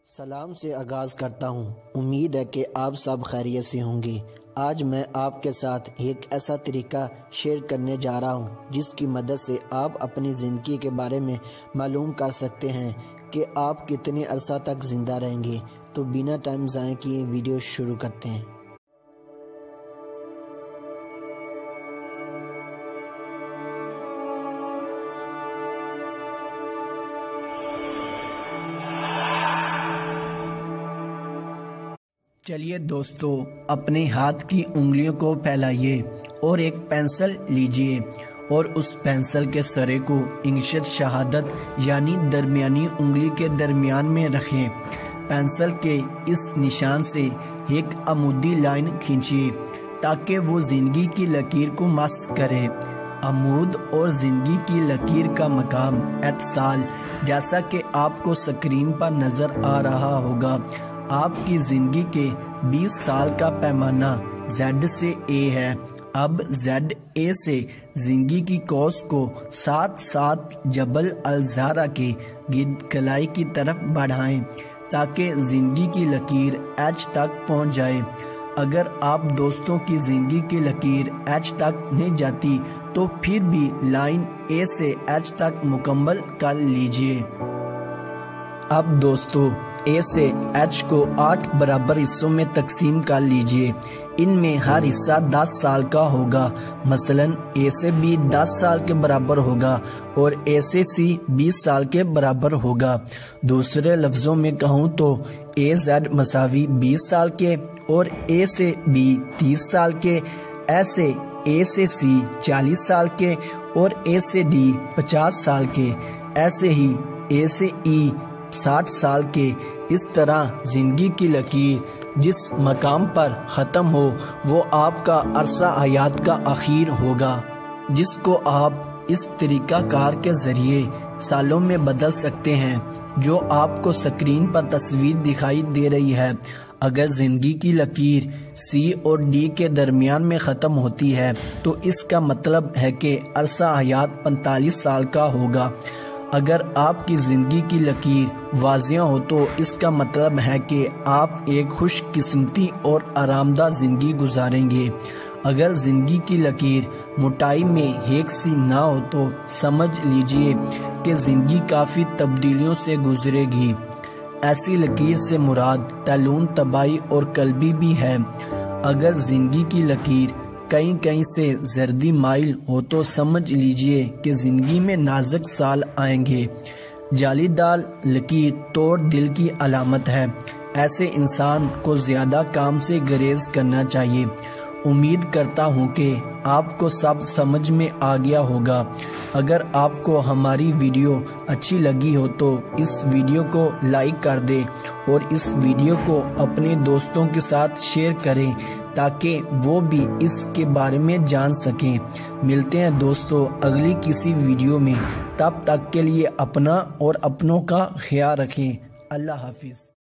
सलाम से आगाज़ करता हूँ। उम्मीद है कि आप सब खैरियत से होंगे। आज मैं आपके साथ एक ऐसा तरीका शेयर करने जा रहा हूँ जिसकी मदद से आप अपनी ज़िंदगी के बारे में मालूम कर सकते हैं कि आप कितने अरसा तक ज़िंदा रहेंगे। तो बिना टाइम ज़ाया किए वीडियो शुरू करते हैं। चलिए दोस्तों, अपने हाथ की उंगलियों को फैलाइए और एक पेंसिल लीजिए और उस पेंसिल के सरे को इंगिशत शहादत यानी दरमियानी उंगली के दरमियान में रखें। पेंसिल के इस निशान से एक अमूदी लाइन खींचिए ताकि वो जिंदगी की लकीर को मस करे। अमूद और जिंदगी की लकीर का मकाम इत्तिसाल, जैसा कि आपको स्क्रीन पर नजर आ रहा होगा। आपकी जिंदगी के 20 साल का पैमाना Z से A है। अब ZA से जिंदगी की कोस को साथ साथ जबल अल-ज़हरा के गिर्द गलाई की तरफ बढ़ाएं ताकि जिंदगी की लकीर H तक पहुंच जाए। अगर आप दोस्तों की जिंदगी की लकीर H तक नहीं जाती तो फिर भी लाइन A से H तक मुकम्मल कर लीजिए। अब दोस्तों, A से H को 8 बराबर हिस्सों में तकसीम कर लीजिए। इनमें हर हिस्सा 10 साल का होगा। मसलन A से B 10 साल के बराबर होगा और A से C 20 साल के बराबर होगा। दूसरे लफ्जों में कहूँ तो AZ मसावी 20 साल के और A से B 30 साल के, ऐसे A से C 40 साल के और A से D 50 साल के, ऐसे ही A से E 60 साल के। इस तरह जिंदगी की लकीर जिस मकाम पर ख़त्म हो वो आपका अरसा हयात का आखिर होगा, जिसको आप इस तरीक़ाकार के ज़रिए सालों में बदल सकते हैं जो आपको स्क्रीन पर तस्वीर दिखाई दे रही है। अगर ज़िंदगी की लकीर C और D के दरमियान में ख़त्म होती है तो इसका मतलब है कि अरसा हयात 45 साल का होगा। अगर आपकी ज़िंदगी की लकीर वाज़िया हो तो इसका मतलब है कि आप एक खुशकिस्मती और आरामदा ज़िंदगी गुजारेंगे। अगर ज़िंदगी की लकीर मोटाई में एक सी ना हो तो समझ लीजिए कि ज़िंदगी काफ़ी तब्दीलियों से गुजरेगी। ऐसी लकीर से मुराद तलून, तबाही और कल्बी भी है। अगर ज़िंदगी की लकीर कहीं कहीं से जर्दी माइल हो तो समझ लीजिए कि जिंदगी में नाजुक साल आएंगे। जालीदार लकीर तोड़ दिल की अलामत है। ऐसे इंसान को ज्यादा काम से गुरेज करना चाहिए। उम्मीद करता हूँ कि आपको सब समझ में आ गया होगा। अगर आपको हमारी वीडियो अच्छी लगी हो तो इस वीडियो को लाइक कर दें और इस वीडियो को अपने दोस्तों के साथ शेयर करें ताकि वो भी इसके बारे में जान सकें। मिलते हैं दोस्तों अगली किसी वीडियो में। तब तक के लिए अपना और अपनों का ख्याल रखें। अल्लाह हाफिज़।